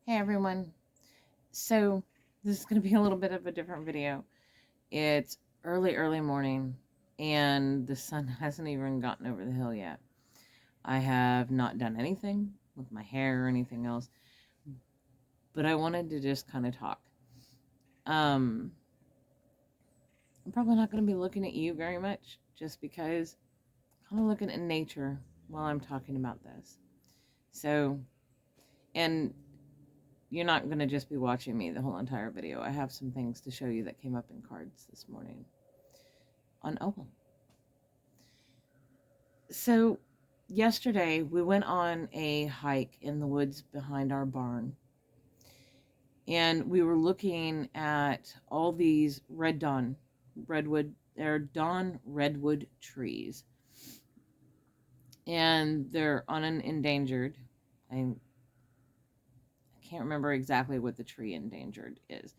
Hey everyone. So this is going to be a little bit of a different video. It's early morning and the sun hasn't even gotten over the hill yet. I have not done anything with my hair or anything else, but I wanted to just kind of talk. Um, I'm probably not going to be looking at you very much just because I'm kind of looking at nature while I'm talking about this. So, and you're not going to just be watching me the whole entire video. I have some things to show you that came up in cards this morning on Ogham. So, yesterday we went on a hike in the woods behind our barn, and we were looking at all these dawn redwood trees, and they're on an endangered. I can't remember exactly what the tree endangered is,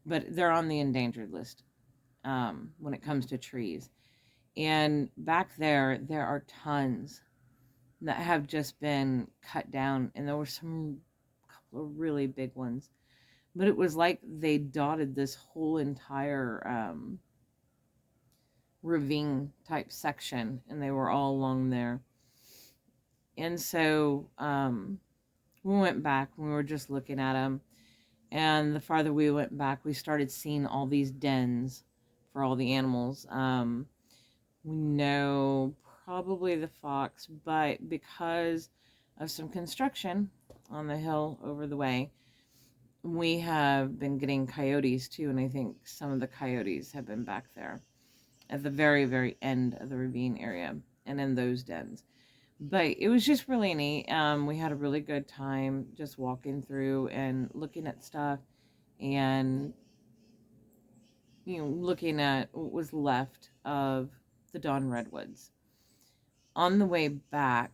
but they're on the endangered list when it comes to trees. And back there are tons that have just been cut down, and there were some couple of really big ones, but it was like they dotted this whole entire ravine type section, and they were all along there. And so we went back, we were just looking at them, and the farther we went back, we started seeing all these dens for all the animals. We know probably the fox, but because of some construction on the hill over the way, we have been getting coyotes too, and I think some of the coyotes have been back there at the very end of the ravine area and in those dens. But it was just really neat. We had a really good time just walking through and looking at stuff and looking at what was left of the dawn redwoods. On the way back,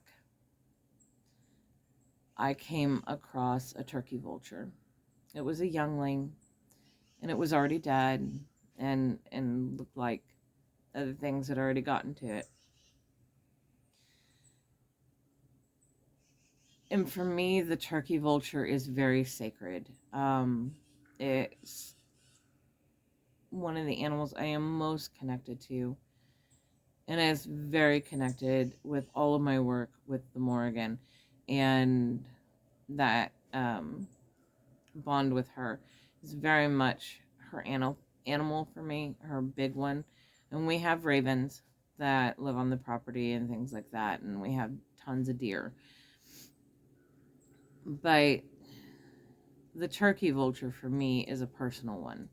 I came across a turkey vulture. It was a youngling, and it was already dead, and looked like other things had already gotten to it. And for me, the turkey vulture is very sacred. It's one of the animals I am most connected to, and it's very connected with all of my work with the Morrigan, and that bond with her is very much her animal for me, her big one. And we have ravens that live on the property and things like that, and we have tons of deer. But the turkey vulture for me is a personal one.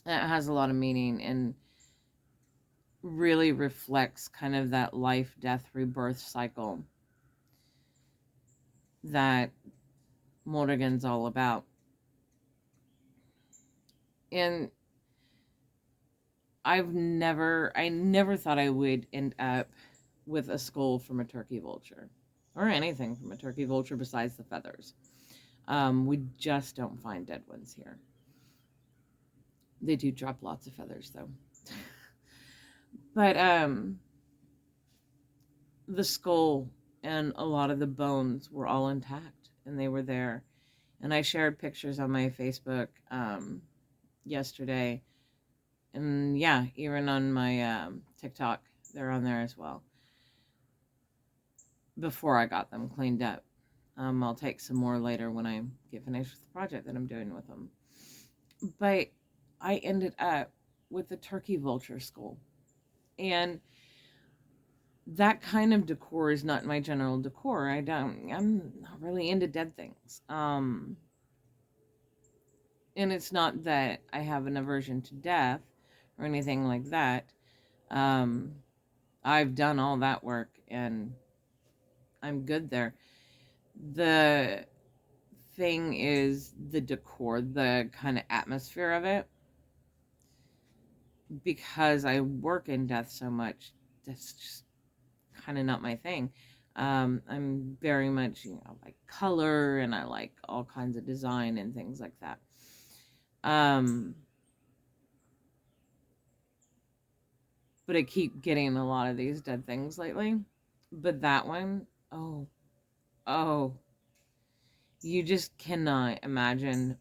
It has a lot of meaning and really reflects kind of that life, death, rebirth cycle that Morrigan's all about. And I never thought I would end up with a skull from a turkey vulture or anything from a turkey vulture besides the feathers. We just don't find dead ones here. They do drop lots of feathers though. But the skull and a lot of the bones were all intact, and they were there. And I shared pictures on my Facebook yesterday, and yeah, even on my TikTok, they're on there as well. Before I got them cleaned up. I'll take some more later when I get finished with the project that I'm doing with them. But I ended up with the turkey vulture skull. And that kind of decor is not my general decor. I'm not really into dead things. And it's not that I have an aversion to death or anything like that. Um, I've done all that work and I'm good there. The thing is the decor, the kind of atmosphere of it. Because I work in death so much, that's just kind of not my thing. I'm very much, I like color and I like all kinds of design and things like that. But I keep getting a lot of these dead things lately. But that one, oh, You just cannot imagine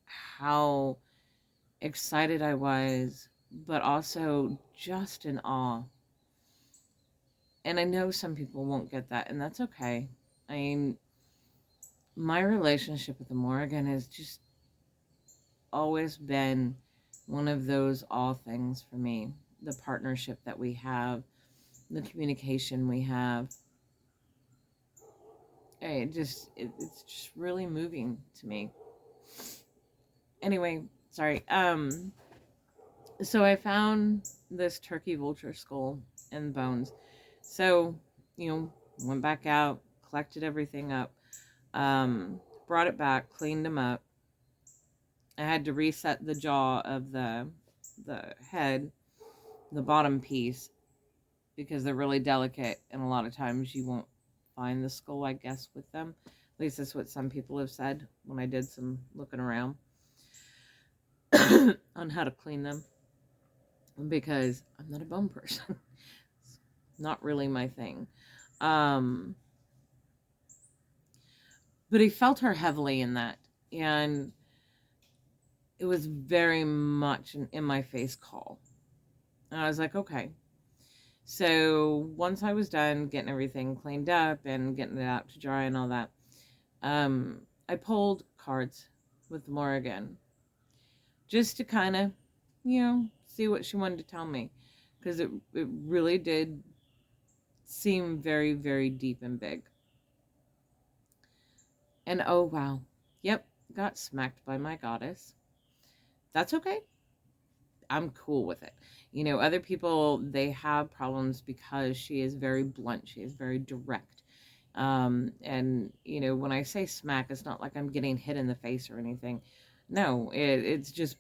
how excited I was, but also just in awe. And I know some people won't get that, and that's okay. I mean, my relationship with the Morrigan has just always been one of those all things for me. The partnership that we have, the communication we have. It's just really moving to me. Anyway, sorry. So I found this turkey vulture skull and bones. So, went back out, collected everything up, brought it back, cleaned them up. I had to reset the jaw of the head, the bottom piece, because they're really delicate, and a lot of times you won't find the skull, I guess, with them. At least that's what some people have said when I did some looking around on how to clean them, because I'm not a bone person. It's not really my thing. But he felt her heavily in that, and it was very much an in my face call. And I was like, okay. So once I was done getting everything cleaned up and getting it out to dry and all that, I pulled cards with Morrigan just to kind of, see what she wanted to tell me, because it really did seem very, very deep and big. And oh wow, yep, got smacked by my goddess. That's okay. I'm cool with it. Other people, they have problems because she is very blunt. She is very direct. And, when I say smack, it's not like I'm getting hit in the face or anything. No, it's just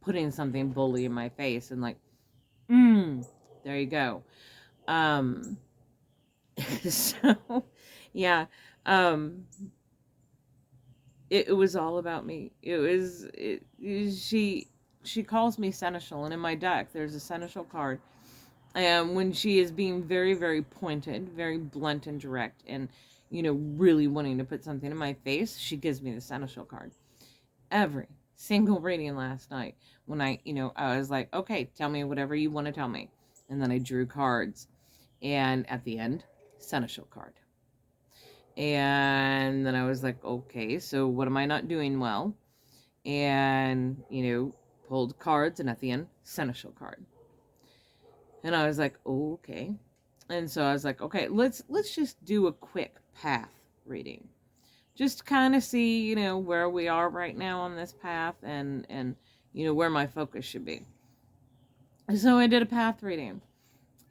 putting something bully in my face and like, there you go. So, yeah, it was all about me. She calls me seneschal, and in my deck there's a seneschal card. And when she is being very, very pointed, very blunt and direct, and really wanting to put something in my face, she gives me the seneschal card. Every single reading last night, when I was like, okay, tell me whatever you want to tell me, and then I drew cards, and at the end, seneschal card. And then I was like, okay, so what am I not doing well? And, pulled cards, and at the end, seneschal card. And I was like, oh, okay. And so I was like, okay, let's just do a quick path reading. Just kind of see, where we are right now on this path, and where my focus should be. So I did a path reading.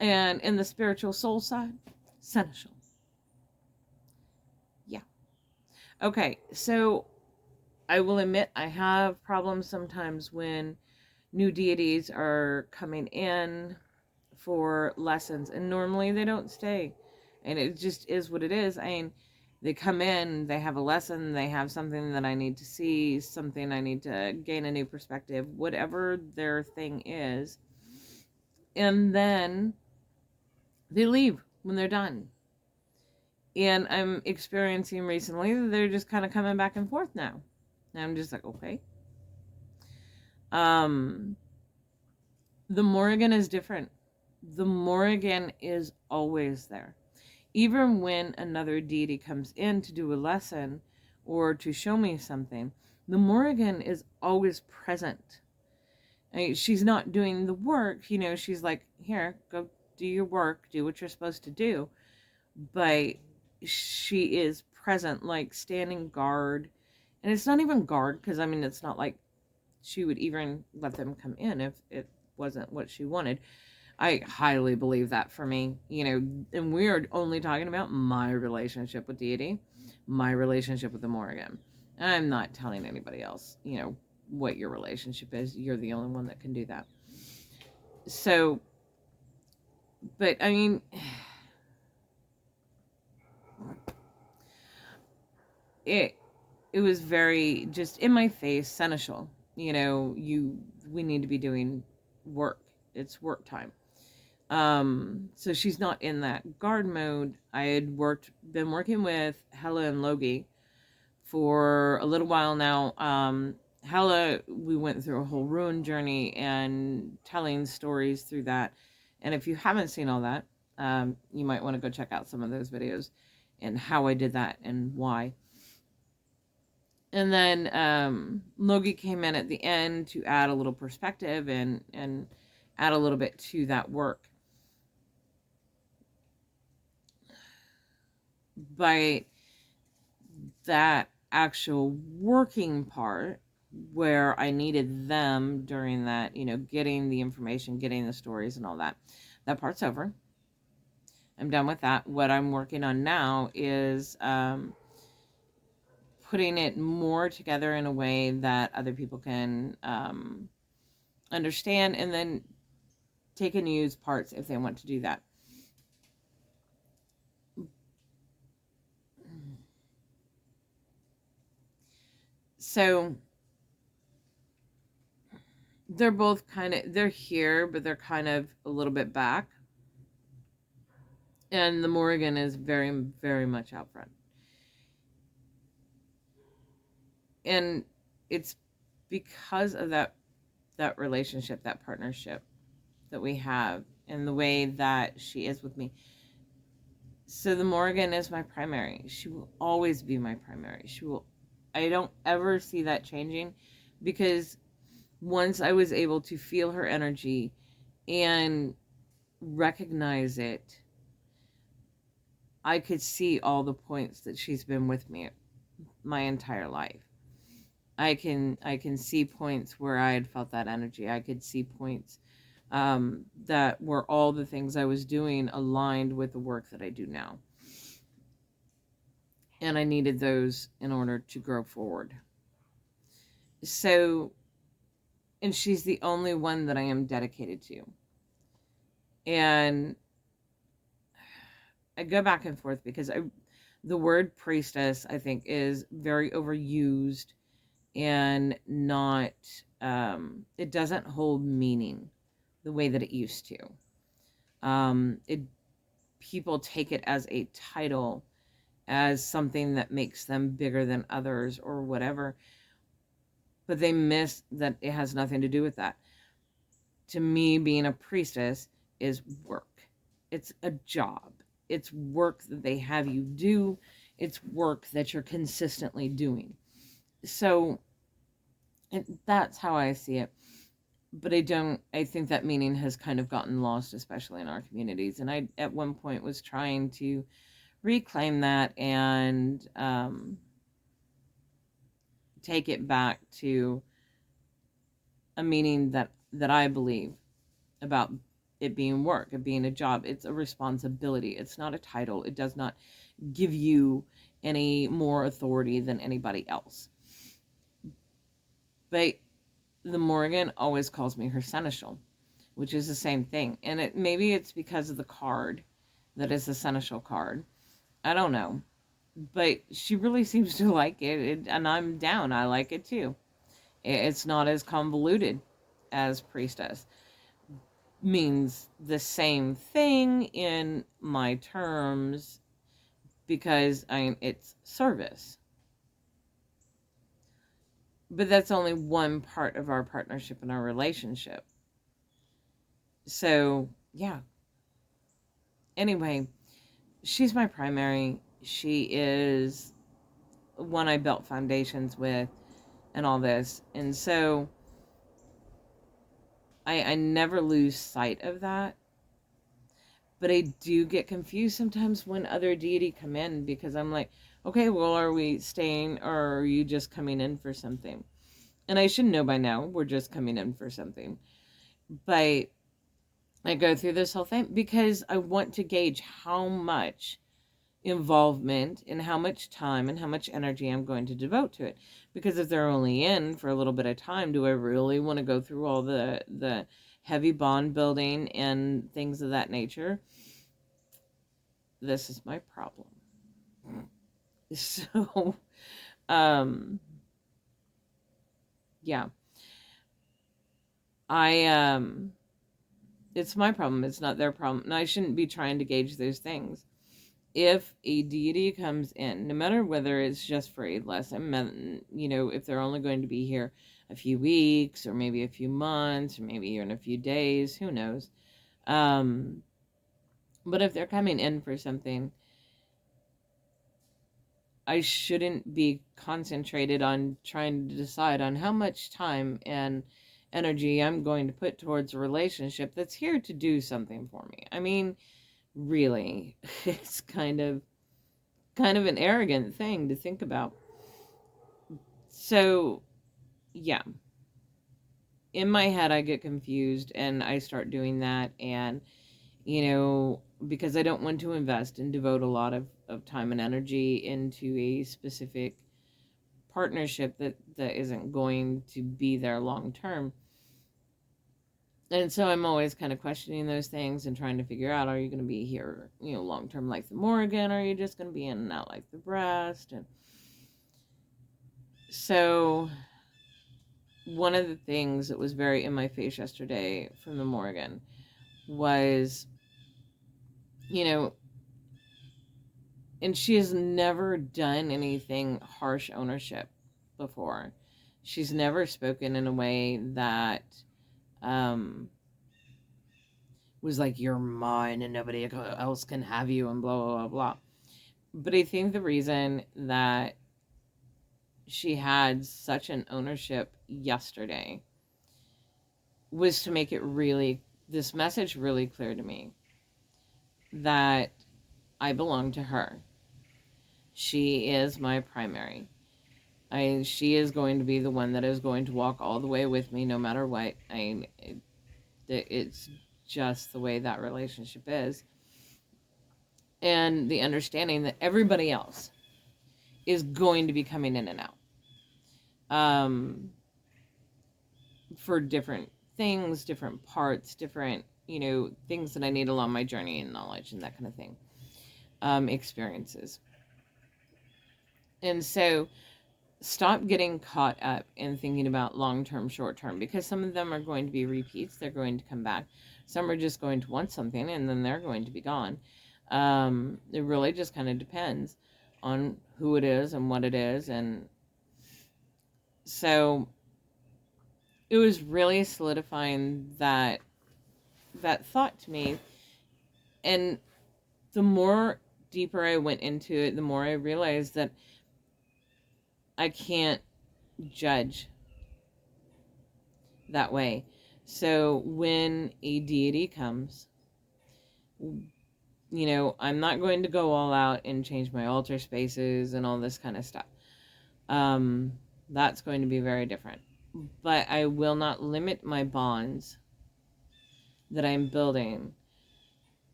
And in the spiritual soul side, seneschal. Yeah. Okay, so I will admit I have problems sometimes when new deities are coming in for lessons, and normally they don't stay, and it just is what it is. I mean, they come in, they have a lesson, they have something that I need to see, something I need to gain a new perspective, whatever their thing is, and then they leave when they're done. And I'm experiencing recently that they're just kind of coming back and forth now. And I'm just like, okay. The Morrigan is different. The Morrigan is always there. Even when another deity comes in to do a lesson or to show me something, the Morrigan is always present. I mean, she's not doing the work, she's like, here, go do your work, do what you're supposed to do. But she is present, like standing guard. And it's not even guard, because it's not like she would even let them come in if it wasn't what she wanted. I highly believe that for me, and we're only talking about my relationship with deity, my relationship with the Morrigan. I'm not telling anybody else, what your relationship is. You're the only one that can do that. So, but it was very just in my face, seneschal. We need to be doing work. It's work time. So she's not in that guard mode. I had been working with Hella and Logie for a little while now. Hella, we went through a whole ruin journey and telling stories through that. And if you haven't seen all that, you might want to go check out some of those videos and how I did that and why. And then Logie came in at the end to add a little perspective and add a little bit to that work. By that actual working part, where I needed them during that, getting the information, getting the stories and all that, that part's over. I'm done with that. What I'm working on now is putting it more together in a way that other people can understand, and then take and use parts if they want to do that. So they're both they're here, but they're kind of a little bit back. And the Morrigan is very, very much out front. And it's because of that relationship, that partnership that we have, and the way that she is with me. So the Morrigan is my primary. She will always be my primary. I don't ever see that changing, because once I was able to feel her energy and recognize it, I could see all the points that she's been with me my entire life. I can see points where I had felt that energy. I could see points that were all the things I was doing aligned with the work that I do now. And I needed those in order to grow forward. So, and she's the only one that I am dedicated to. And I go back and forth because the word priestess, I think, is very overused and not, it doesn't hold meaning the way that it used to. People take it as a title, as something that makes them bigger than others or whatever, but they miss that it has nothing to do with that. To me, being a priestess is work. It's a job. It's work that they have you do. It's work that you're consistently doing. So that's how I see it. But I think that meaning has kind of gotten lost, especially in our communities. And I, at one point, was trying to reclaim that and take it back to a meaning that I believe about it being work, it being a job. It's a responsibility. It's not a title. It does not give you any more authority than anybody else. But the Morrigan always calls me her seneschal, which is the same thing. And maybe it's because of the card that is the seneschal card. I don't know. But she really seems to like it, and I'm down. I like it too. It's not as convoluted as priestess. Means the same thing in my terms, because it's service. But that's only one part of our partnership and our relationship. So, yeah. Anyway, she's my primary. She is one I built foundations with and all this. And so I never lose sight of that. But I do get confused sometimes when other deity come in, because I'm like, okay, well, are we staying, or are you just coming in for something? And I should know by now, we're just coming in for something. But I go through this whole thing because I want to gauge how much involvement and how much time and how much energy I'm going to devote to it. Because if they're only in for a little bit of time, do I really want to go through all the heavy bond building and things of that nature? This is my problem. So, yeah. It's my problem. It's not their problem. And I shouldn't be trying to gauge those things. if a deity comes in, no matter whether it's just for a lesson, if they're only going to be here a few weeks or maybe a few months or maybe even a few days, who knows? But if they're coming in for something, I shouldn't be concentrated on trying to decide on how much time and energy I'm going to put towards a relationship that's here to do something for me. I mean, really, it's kind of an arrogant thing to think about. So, yeah, in my head, I get confused and I start doing that. And, because I don't want to invest and devote a lot of time and energy into a specific partnership that isn't going to be there long term. And so I'm always kind of questioning those things and trying to figure out, are you going to be here, long term like the Morrigan? Or are you just going to be in and out like the breast? And so one of the things that was very in my face yesterday from the Morrigan was, and she has never done anything harsh ownership before. She's never spoken in a way that was like, you're mine and nobody else can have you and blah, blah, blah, blah. But I think the reason that she had such an ownership yesterday was to make this message really clear to me that I belong to her. She is my primary. She is going to be the one that is going to walk all the way with me no matter what. It's just the way that relationship is. And the understanding that everybody else is going to be coming in and out. For different things, different parts, different, things that I need along my journey and knowledge and that kind of thing. Experiences. And so stop getting caught up in thinking about long-term, short-term, because some of them are going to be repeats. They're going to come back. Some are just going to want something and then they're going to be gone. It really just kind of depends on who it is and what it is. And so it was really solidifying that thought to me. And the more deeper I went into it, the more I realized that I can't judge that way. So when a deity comes, I'm not going to go all out and change my altar spaces and all this kind of stuff. That's going to be very different. But I will not limit my bonds that I'm building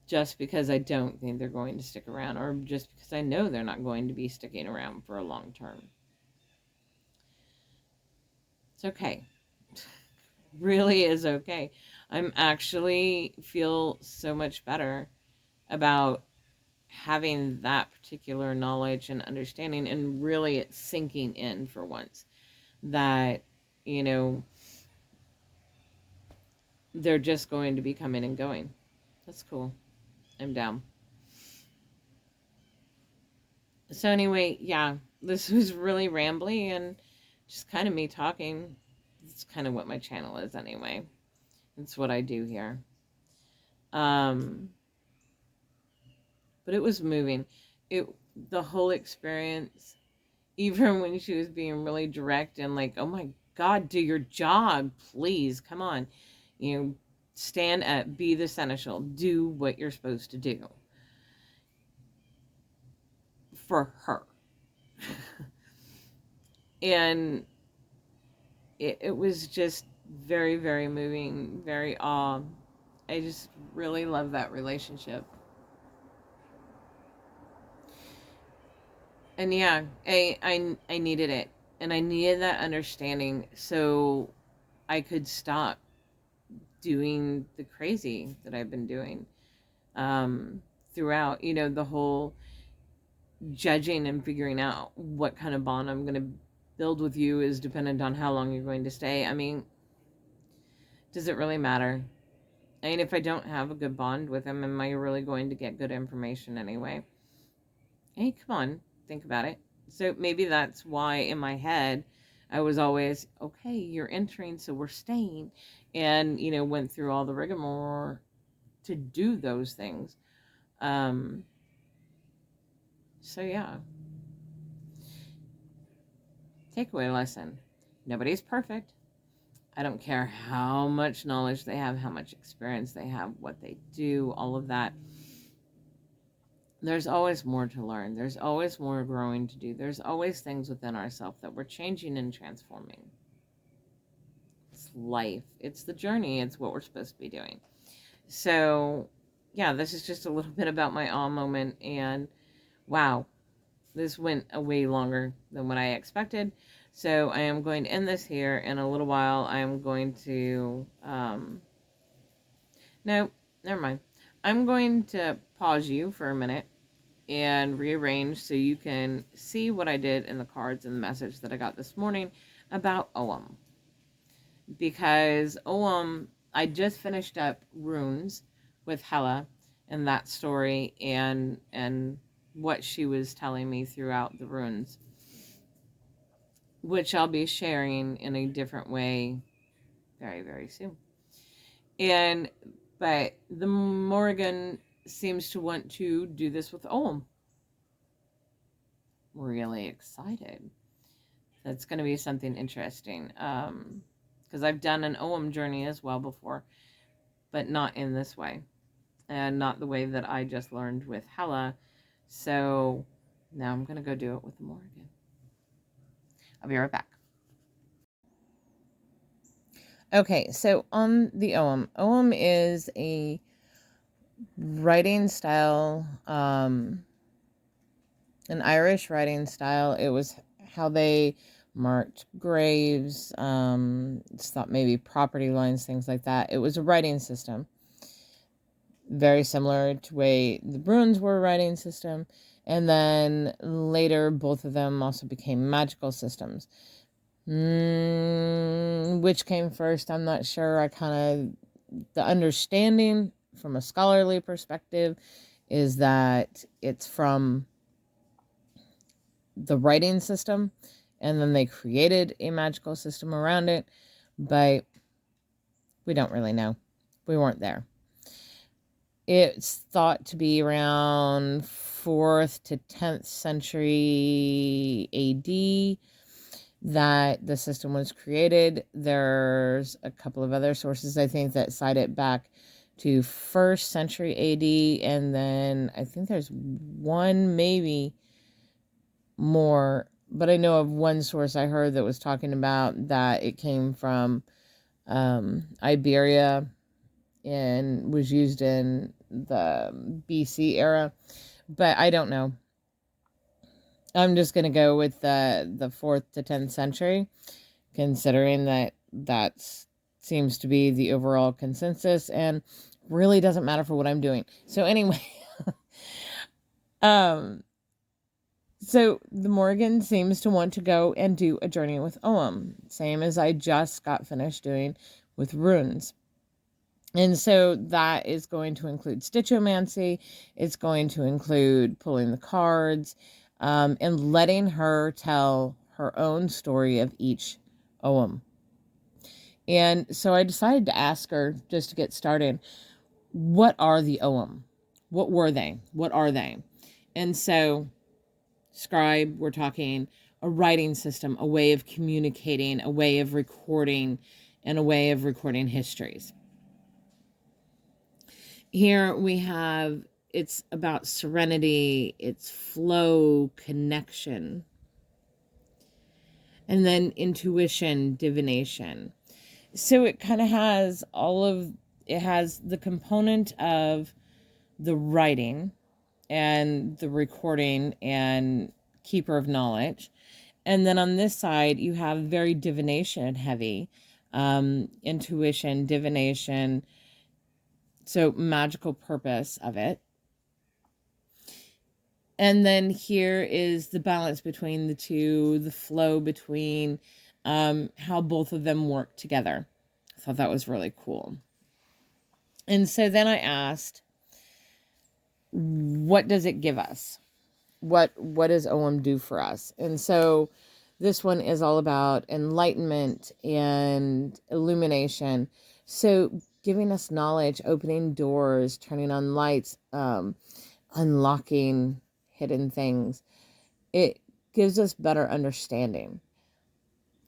just because I don't think they're going to stick around, or just because I know they're not going to be sticking around for a long term. It's okay. Really is okay. I'm actually feel so much better about having that particular knowledge and understanding, and really it's sinking in for once that, they're just going to be coming and going. That's cool. I'm down. So anyway, yeah, this was really rambly and just kind of me talking. It's kind of what my channel is anyway. It's what I do here. But it was moving. The whole experience, even when she was being really direct and like, oh my God, do your job, please, come on. Stand up, be the seneschal, do what you're supposed to do. For her. And it was just very, very moving, very I just really love that relationship. And yeah, I needed it. And I needed that understanding so I could stop doing the crazy that I've been doing throughout, the whole judging and figuring out what kind of bond I'm going to build with you is dependent on how long you're going to stay. I mean, does it really matter? I mean, if I don't have a good bond with him, am I really going to get good information anyway? Hey, come on, think about it. So maybe that's why in my head I was always, okay, you're entering, so we're staying. And, went through all the rigmarole to do those things. Um, so yeah, takeaway lesson. Nobody's perfect. I don't care how much knowledge they have, how much experience they have, what they do, all of that. There's always more to learn. There's always more growing to do. There's always things within ourselves that we're changing and transforming. It's life. It's the journey. It's what we're supposed to be doing. So, yeah, this is just a little bit about my awe moment. And wow, this went a way longer than what I expected. So I am going to end this here. In a little while, I am going to, no, never mind. I'm going to pause you for a minute and rearrange so you can see what I did in the cards and the message that I got this morning about Ogham. Because Ogham, I just finished up Runes with Hella and that story and what she was telling me throughout the runes, which I'll be sharing in a different way very, very soon. But the Morrigan seems to want to do this with Ogham. We're really excited. That's going to be something interesting. Because I've done an Ogham journey as well before, but not in this way. And not the way that I just learned with Hella. So now I'm going to go do it with the Morrigan. I'll be right back. Okay, so on the Ogham. Ogham is a writing style, an Irish writing style. It was how they marked graves, thought maybe property lines, things like that. It was a writing system. Very similar to the way the runes were a writing system. And then later, both of them also became magical systems. Which came first, I'm not sure. The understanding from a scholarly perspective is that it's from the writing system, and then they created a magical system around it, but we don't really know. We weren't there. It's thought to be around 4th to 10th century AD that the system was created. There's a couple of other sources, I think, that cite it back to 1st century AD, and then I think there's one, maybe more, but I know of one source I heard that was talking about that it came from Iberia and was used in the BC era, but I don't know. I'm just going to go with the 4th to 10th century, considering that seems to be the overall consensus and really doesn't matter for what I'm doing. So anyway, so the Morrigan seems to want to go and do a journey with Ogham, same as I just got finished doing with runes. And so that is going to include stitchomancy. It's going to include pulling the cards, and letting her tell her own story of each Ogham. And so I decided to ask her, just to get started, what are the Ogham? What were they? What are they? And so, scribe, we're talking a writing system, a way of communicating, a way of recording, and a way of recording histories. Here we have, it's about serenity, it's flow, connection, and then intuition, divination. So it kind of has it has the component of the writing and the recording and keeper of knowledge. And then on this side, you have very divination heavy, intuition, divination, so magical purpose of it. And then here is the balance between the two, the flow between how both of them work together. I thought that was really cool. And so then I asked, what does it give us? what does Ogham do for us? And so this one is all about enlightenment and illumination. So giving us knowledge, opening doors, turning on lights, unlocking hidden things. It gives us better understanding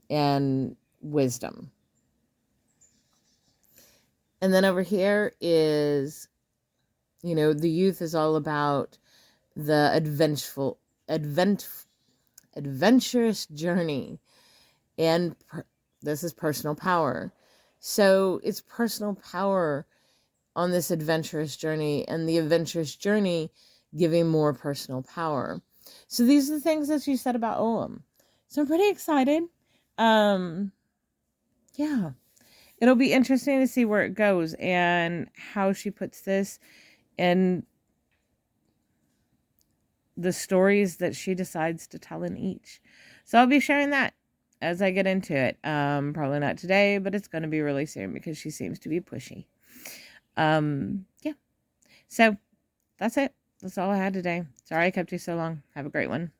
and wisdom. And then over here is, the youth is all about the adventurous journey. And this is personal power. So it's personal power on this adventurous journey, and the adventurous journey giving more personal power. So these are the things that she said about Ogham. So I'm pretty excited. Yeah. It'll be interesting to see where it goes and how she puts this in the stories that she decides to tell in each. So I'll be sharing that as I get into it. Probably not today, but it's going to be really soon because she seems to be pushy. Yeah. So that's it. That's all I had today. Sorry I kept you so long. Have a great one.